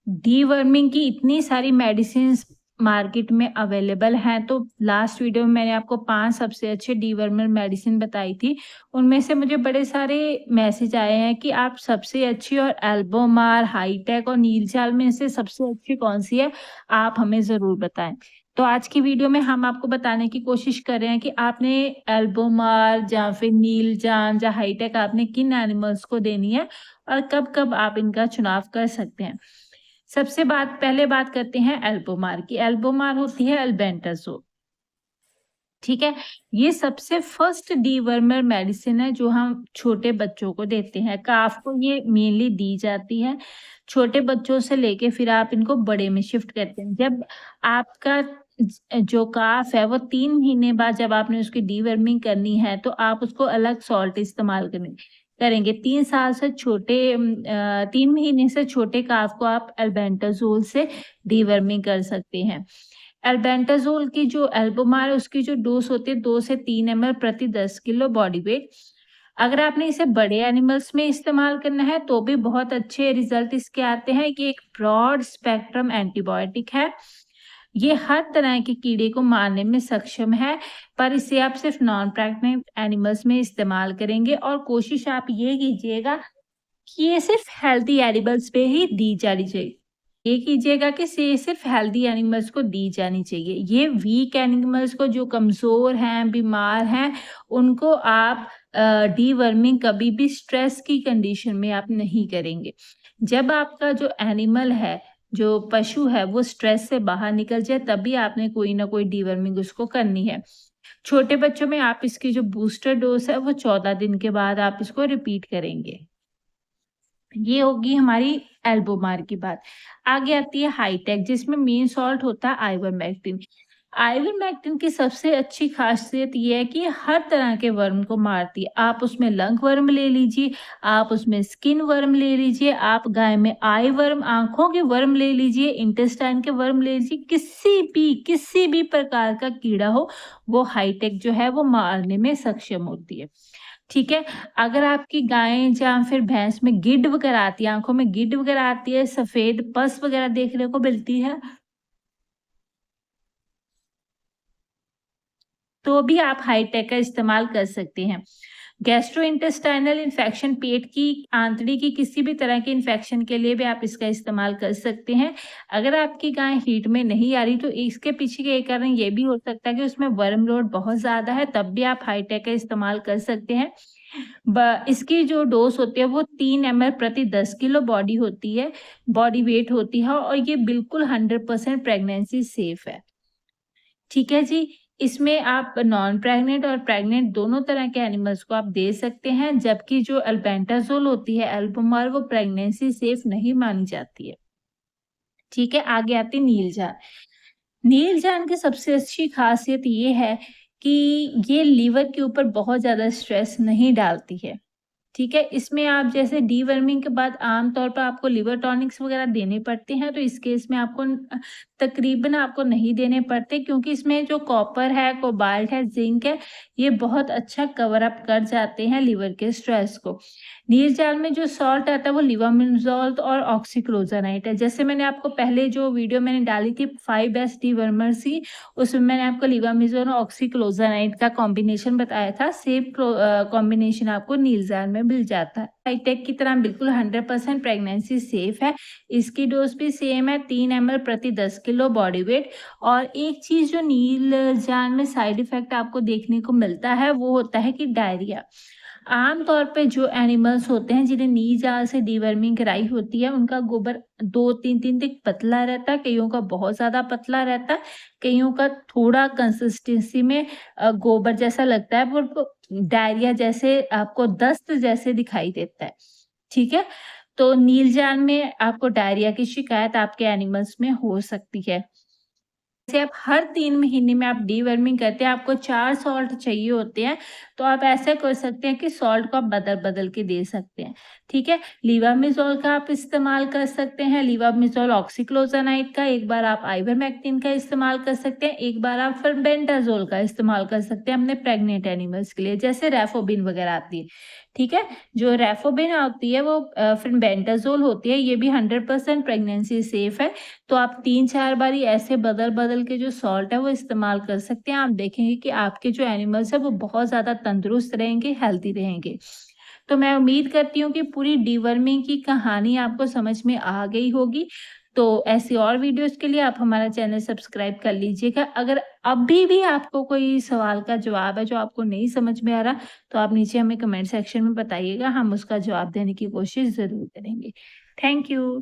Deworming की इतनी सारी मेडिसिन्स मार्केट में अवेलेबल हैं, तो लास्ट वीडियो में मैंने आपको 5 सबसे अच्छे डीवर्मर मेडिसिन बताई थी। उनमें से मुझे बड़े सारे मैसेज आए हैं कि आप सबसे अच्छी और एल्बोमार, हाईटेक और नीलचाल में से सबसे अच्छी कौन-सी है, आप हमें ज़रूर बताएँ। तो आज की वीडियो में हम आपको बताने की कोशिश कर रहे हैं कि आपने एल्बोमार या फिर नीलजान या हाईटेक आपने किन एनिमल्स को देनी है और कब-कब आप इनका चुनाव कर सकते हैं। सबसे पहले बात करते हैं एल्बोमार की। एल्बोमार होती है अल्बेंडाज़ोल, ठीक है? ये सबसे फर्स्ट डीवर्मर मेडिसिन है जो हम छोटे बच्चों को देते हैं। काफ को ये मेनली दी जाती है। छोटे बच्चों से लेके फिर आप इनको बड़े में शिफ्ट करते हैं। जब आपका जो काफ है वो 3 महीने बाद जब आपने उसकी डीवर्मिंग करनी है तो आप उसको अलग सॉल्ट इस्तेमाल करेंगे। 3 साल से 3 महीने से छोटे काफ को आप अल्बेंडाज़ोल से डीवर्मिंग कर सकते हैं। अल्बेंडाज़ोल की जो एल्बोमार है उसकी जो डोज़ होती है 2 से 3 एमएल प्रति 10 किलो बॉडी वेट। अगर आपने इसे बड़े एनिमल्स में इस्तेमाल करना है तो भी बहुत अच्छे रिज़ल्ट इसके आते हैं। ये एक ब्रॉड स्पेक्ट्रम एंटीबायोटिक है। ये हर तरह के कीड़े को मारने में सक्षम है, पर इसे आप सिर्फ़ नॉन प्रेग्नेंट एनिमल्स में इस्तेमाल करेंगे और कोशिश आप ये कीजिएगा कि ये सिर्फ़ हेल्दी एनिमल्स पे ही दी जानी चाहिए। ये कीजिएगा कि से सिर्फ़ हेल्दी एनिमल्स को दी जानी चाहिए। ये वीक एनिमल्स को जो कमज़ोर हैं, बीमार हैं, उनको आप डीवर्मिंग कभी भी स्ट्रेस की कंडीशन में आप नहीं करेंगे। जब आपका जो एनिमल है, जो पशु है, वो स्ट्रेस से बाहर निकल जाए तभी आपने कोई ना कोई डीवर्मिंग उसको करनी है। छोटे बच्चों में आप इसकी जो बूस्टर डोज़ है वो 14 दिन के बाद आप इसको रिपीट करेंगे। ये होगी हमारी एल्बोमार की बात। आगे आती है हाईटेक जिसमें मेन सॉल्ट होता है आइवरमेक्टिन। आइवरमेक्टिन की सबसे अच्छी ख़ासियत ये है कि ये हर तरह के वर्म को मारती है। आप उसमें लंग वर्म ले लीजिए, आप उसमें स्किन वर्म ले लीजिए, आप गाय में आई वर्म, आँखों के वर्म ले लीजिए, इंटेस्टाइन के वर्म ले लीजिए, किसी भी प्रकार का कीड़ा हो, वो हाईटेक जो है वो मारने में सक्षम होती है। ठीक है? अगर आपकी गाय या फिर भैंस में गिड्ड वगैरह आती है, आँखों में गिड्ड वगैरह आती है, सफ़ेद पस वगैरह देखने को मिलती है, तो भी आप हाईटेक का इस्तेमाल कर सकते हैं। गैस्ट्रोइंटेस्टाइनल इन्फेक्शन, पेट की आंतड़ी की किसी भी तरह के इन्फेक्शन के लिए भी आप इसका इस्तेमाल कर सकते हैं। अगर आपकी गाय हीट में नहीं आ रही तो इसके पीछे का एक कारण ये भी हो सकता है कि उसमें वर्म लोड बहुत ज़्यादा है, तब भी आप हाईटेक का इस्तेमाल कर सकते हैं। इसकी जो डोज़ होती है वो 3 एमएल प्रति 10 किलो बॉडी वेट होती है और ये बिल्कुल 100% प्रेगनेंसी सेफ है। ठीक है जी? इसमें आप नॉन प्रेग्नेंट और प्रेग्नेंट दोनों तरह के एनिमल्स को आप दे सकते हैं, जबकि जो अल्बेंडाज़ोल होती है, एल्बोमार, वो प्रेगनेंसी सेफ नहीं मानी जाती है। ठीक है? आगे आती है नीलजान। नीलजान की सबसे अच्छी ख़ासियत ये है कि ये लीवर के ऊपर बहुत ज़्यादा स्ट्रेस नहीं डालती है। ठीक है? इसमें आप जैसे डीवर्मिंग के बाद आम तौर पर आपको लिवर टॉनिक्स वग़ैरह देने पड़ते हैं, तो इस केस में आपको तकरीबन आपको नहीं देने पड़ते क्योंकि इसमें जो कॉपर है, कोबाल्ट है, ज़िंक है, ये बहुत अच्छा कवर अप कर जाते हैं लिवर के स्ट्रेस को। नीरजाल में जो सॉल्ट आता है वो लिवामिनज़ोल और ऑक्सीक्लोज़ेनाइट है। जैसे मैंने आपको पहले जो वीडियो मैंने डाली थी 5 बेस्ट डीवर्मर्स की, उसमें मैंने आपको लिवामिज़ोल और ऑक्सीक्लोज़ेनाइट का कॉम्बिनेशन बताया था। सेम कॉम्बिनेशन आपको नीलज़ार में मिल जाता है। हाईटेक की तरह बिल्कुल 100% प्रेगनेंसी सेफ है। इसकी डोज़ भी सेम है, 3 एमएल प्रति 10 किलो बॉडी वेट। और एक चीज़ जो नीलजान में साइड इफ़ेक्ट आपको देखने को मिलता है वो होता है कि डायरिया। आम तौर पे जो एनिमल्स होते हैं जिन्हें नीलजाल से डिवर्मिंग कराई होती है, उनका गोबर 2-3 तक पतला रहता है, कइयों का बहुत ज़्यादा पतला रहता है, कइयों का थोड़ा कंसिस्टेंसी में गोबर जैसा लगता है, पर वो डायरिया जैसे आपको दस्त जैसे दिखाई देता है। ठीक है? तो नीलजाल में आपको डायरिया की शिकायत आपके एनिमल्स में हो सकती है। आप हर 3 महीने में आप डीवर्मिंग करते हैं, आपको 4 सॉल्ट चाहिए होते हैं, तो आप ऐसा कर सकते हैं कि सॉल्ट को आप बदल-बदल के दे सकते हैं, ठीक है? लीवामेज़ोल का आप इस्तेमाल कर सकते हैं, लीवामेज़ोल ऑक्सीक्लोज़ेनाइड का, एक बार आप आइवरमेक्टिन का इस्तेमाल कर सकते हैं, एक बार आप फर्बेंडाज़ोल का इस्तेमाल कर सकते हैं अपने प्रेग्नेंट एनिमल्स के लिए, जैसे रेफोबिन वगैरह आती है, ठीक है? जो रेफोबिन आती है वो फर्बेंडाज़ोल होती है, ये भी 100% प्रेगनेंसी सेफ है। तो आप 3-4 बारी ऐसे बदल-बदल के जो सॉल्ट है वो इस्तेमाल कर सकते हैं। आप देखेंगे कि आपके जो एनिमल्स हैं वो बहुत ज़्यादा तंदुरुस्त रहेंगे, हेल्दी रहेंगे। तो मैं उम्मीद करती हूँ कि पूरी डिवर्मिंग की कहानी आपको समझ में आ गई होगी। तो ऐसी और वीडियोज़ के लिए आप हमारा चैनल सब्सक्राइब कर लीजिएगा। अगर अभी भी आपको कोई सवाल का जवाब है जो आपको नहीं समझ में आ रहा, तो आप नीचे हमें कमेंट सेक्शन में बताइएगा, हम उसका जवाब देने की कोशिश ज़रूर करेंगे। Thank you.